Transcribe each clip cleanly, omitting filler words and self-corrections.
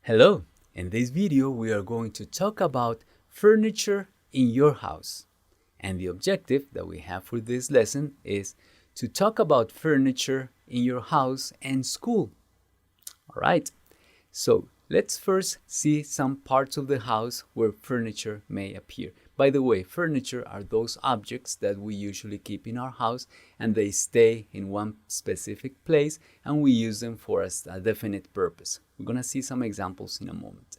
Hello! In this video we are going to talk about furniture in your house. And the objective that we have for this lesson is to talk about furniture in your house and school. Alright, so let's first see some parts of the house where furniture may appear. By the way, furniture are those objects that we usually keep in our house and they stay in one specific place and we use them for a definite purpose. We're going to see some examples in a moment.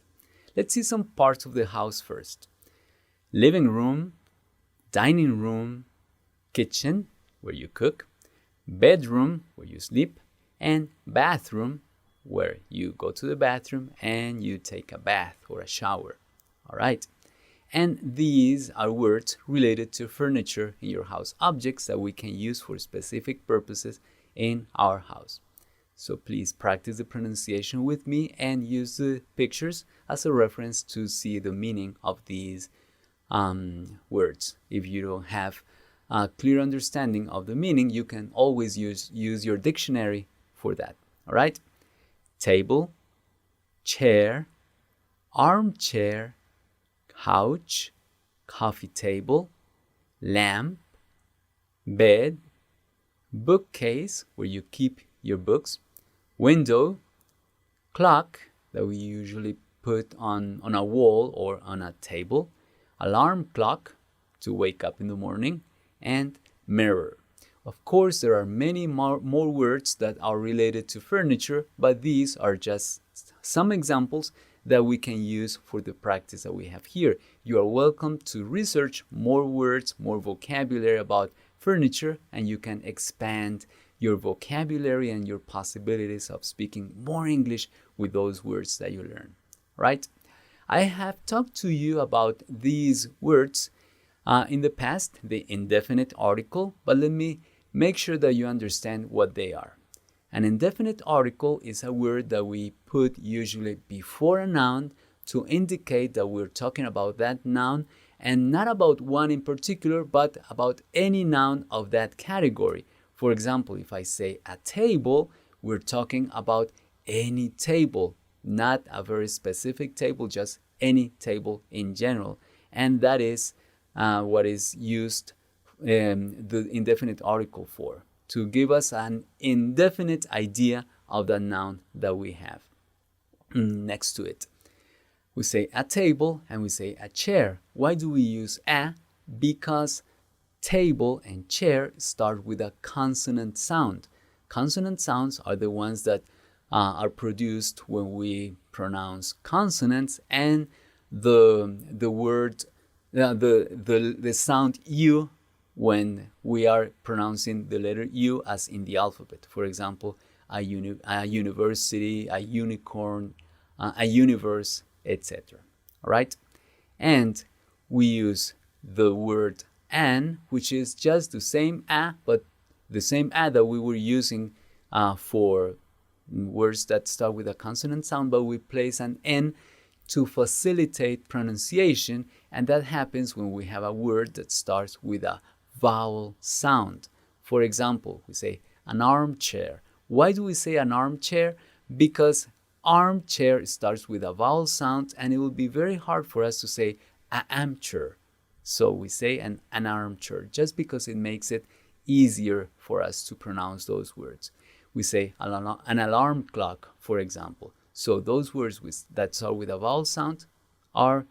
Let's see some parts of the house first. Living room, dining room, kitchen, where you cook, bedroom, where you sleep, and bathroom, where you go to the bathroom and you take a bath or a shower. All right. And these are words related to furniture in your house, objects that we can use for specific purposes in our house. So please practice the pronunciation with me and use the pictures as a reference to see the meaning of these words. If you don't have a clear understanding of the meaning, you can always use your dictionary for that. All right? Table, chair, armchair, couch, coffee table, lamp, bed, bookcase where you keep your books, window, clock that we usually put on a wall or on a table, alarm clock to wake up in the morning, and mirror. Of course, there are many more words that are related to furniture, but these are just some examples that we can use for the practice that we have here. You are welcome to research more words, more vocabulary about furniture, and you can expand your vocabulary and your possibilities of speaking more English with those words that you learn, right? I have talked to you about these words in the past, the indefinite article, but let me make sure that you understand what they are. An indefinite article is a word that we put usually before a noun to indicate that we're talking about that noun and not about one in particular, but about any noun of that category. For example, if I say a table, we're talking about any table, not a very specific table, just any table in general. And that is what is used the indefinite article for, to give us an indefinite idea of the noun that we have next to it. We say a table and we say a chair. Why do we use a? Because table and chair start with a consonant sound. Consonant sounds are the ones that are produced when we pronounce consonants, and the word the sound u when we are pronouncing the letter U as in the alphabet. For example, a university, a unicorn, a universe, etc. All right? And we use the word an, which is just the same a, but the same a that we were using for words that start with a consonant sound, but we place an n to facilitate pronunciation, and that happens when we have a word that starts with a vowel sound. For example, we say an armchair. Why do we say an armchair? Because armchair starts with a vowel sound and it will be very hard for us to say an armchair. So we say an armchair just because it makes it easier for us to pronounce those words. We say an alarm clock, for example. So those words that start with a vowel sound are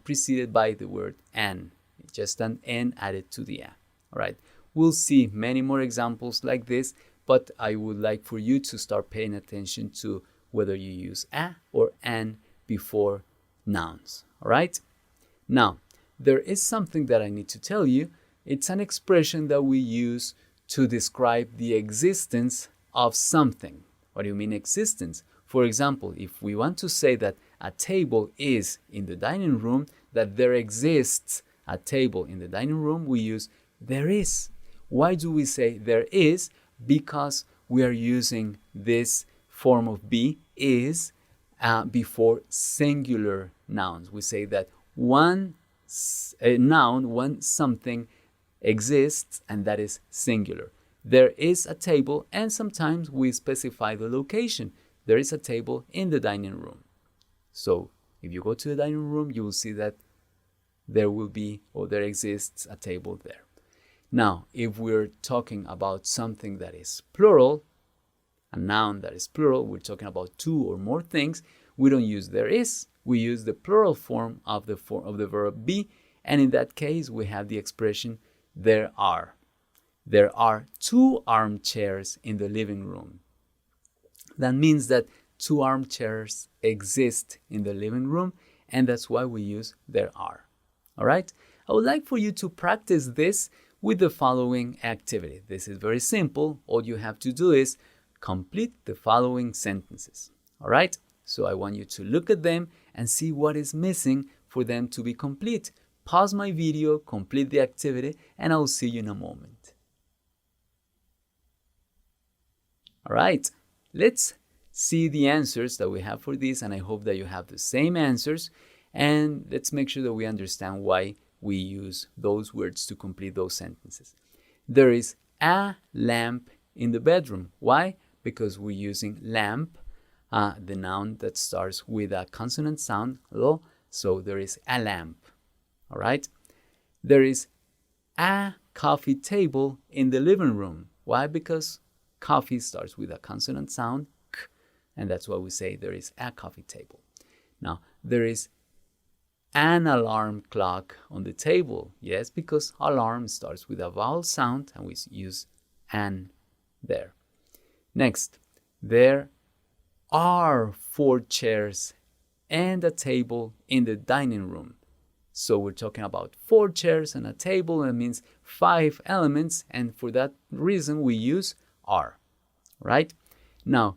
preceded by the word an, just an n added to the a. All right, we'll see many more examples like this, but I would like for you to start paying attention to whether you use a or an before nouns. All right, now there is something that I need to tell you. It's an expression that we use to describe the existence of something. What do you mean existence? For example, if we want to say that a table is in the dining room, that there exists a table in the dining room, we use there is. Why do we say there is? Because we are using this form of be, is, before singular nouns. We say that one noun, one something exists, and that is singular. There is a table, and sometimes we specify the location. There is a table in the dining room. So if you go to the dining room, you will see that there will be, or there exists, a table there. Now, if we're talking about something that is plural, a noun that is plural, we're talking about two or more things, we don't use there is, we use the plural form of the verb be, and in that case, we have the expression there are. There are 2 armchairs in the living room. That means that 2 armchairs exist in the living room, and that's why we use there are. All right? I would like for you to practice this with the following activity. This is very simple. All you have to do is complete the following sentences. All right? So I want you to look at them and see what is missing for them to be complete. Pause my video, complete the activity, and I will see you in a moment. All right, let's see the answers that we have for this, and I hope that you have the same answers. And let's make sure that we understand why we use those words to complete those sentences. There is a lamp in the bedroom. Why? Because we're using lamp, the noun that starts with a consonant sound, lo, so there is a lamp. All right? There is a coffee table in the living room. Why? Because coffee starts with a consonant sound, k, and that's why we say there is a coffee table. Now, there is an alarm clock on the table. Yes, because alarm starts with a vowel sound, and we use an there. Next, there are 4 chairs and a table in the dining room. So we're talking about 4 chairs and a table, and it means 5 elements, and for that reason we use are. Right? Now,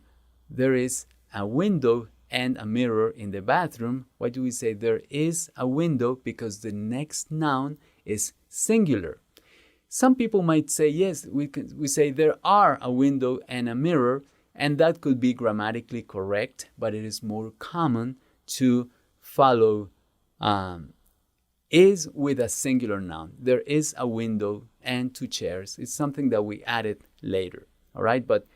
there is a window and a mirror in the bathroom. Why do we say there is a window? Because the next noun is singular. Some people might say, yes, we say there are a window and a mirror, and that could be grammatically correct, but it is more common to follow is with a singular noun. There is a window and 2 chairs. It's something that we added later, all right? But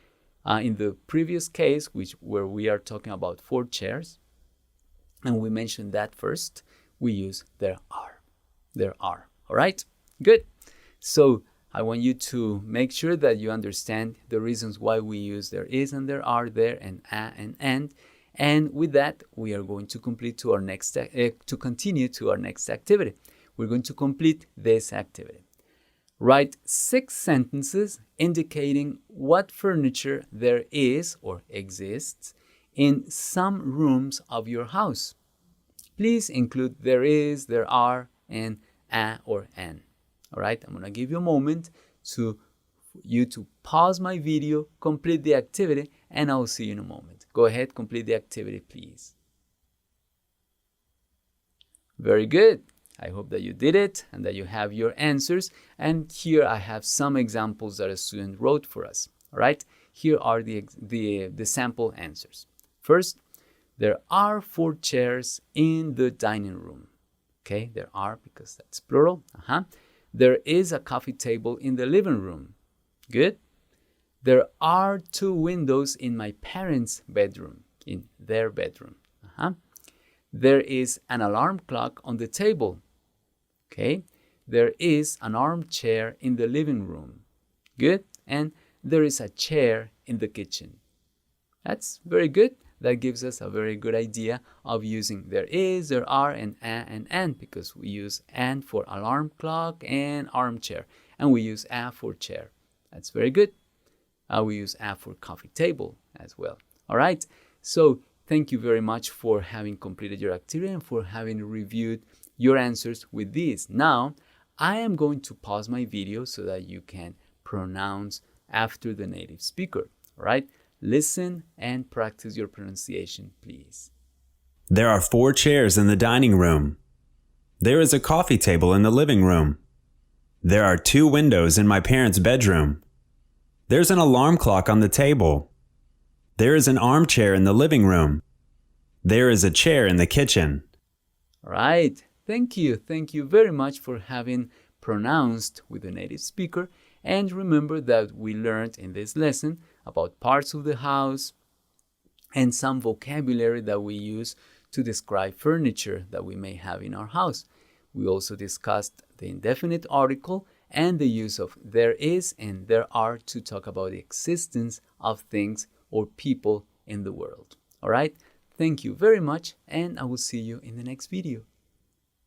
in the previous case, where we are talking about 4 chairs, and we mentioned that first, we use there are. There are, all right? Good. So I want you to make sure that you understand the reasons why we use there is and there are, there and a and and. And with that, we are going to continue to our next activity. We're going to complete this activity. Write 6 sentences indicating what furniture there is or exists in some rooms of your house. Please include there is, there are, and a or an. All right, I'm going to give you a moment to pause my video, complete the activity, and I will see you in a moment. Go ahead, complete the activity, please. Very good. I hope that you did it and that you have your answers. And here I have some examples that a student wrote for us. All right, here are the sample answers. First, there are 4 chairs in the dining room. Okay, there are because that's plural. There is a coffee table in the living room. Good. There are 2 windows in my parents' bedroom, in their bedroom. There is an alarm clock on the table. Okay. There is an armchair in the living room. Good. And there is a chair in the kitchen. That's very good. That gives us a very good idea of using there is, there are, and a and an, because we use and for alarm clock and armchair, and we use a for chair. That's very good. We use a for coffee table as well. All right. So thank you very much for having completed your activity and for having reviewed your answers with these. Now, I am going to pause my video so that you can pronounce after the native speaker. All right. Listen and practice your pronunciation, please. There are 4 chairs in the dining room. There is a coffee table in the living room. There are 2 windows in my parents' bedroom. There's an alarm clock on the table. There is an armchair in the living room. There is a chair in the kitchen. All right. Thank you. Thank you very much for having pronounced with the native speaker. And remember that we learned in this lesson about parts of the house and some vocabulary that we use to describe furniture that we may have in our house. We also discussed the indefinite article and the use of there is and there are to talk about the existence of things or people in the world. All right? Thank you very much, and I will see you in the next video.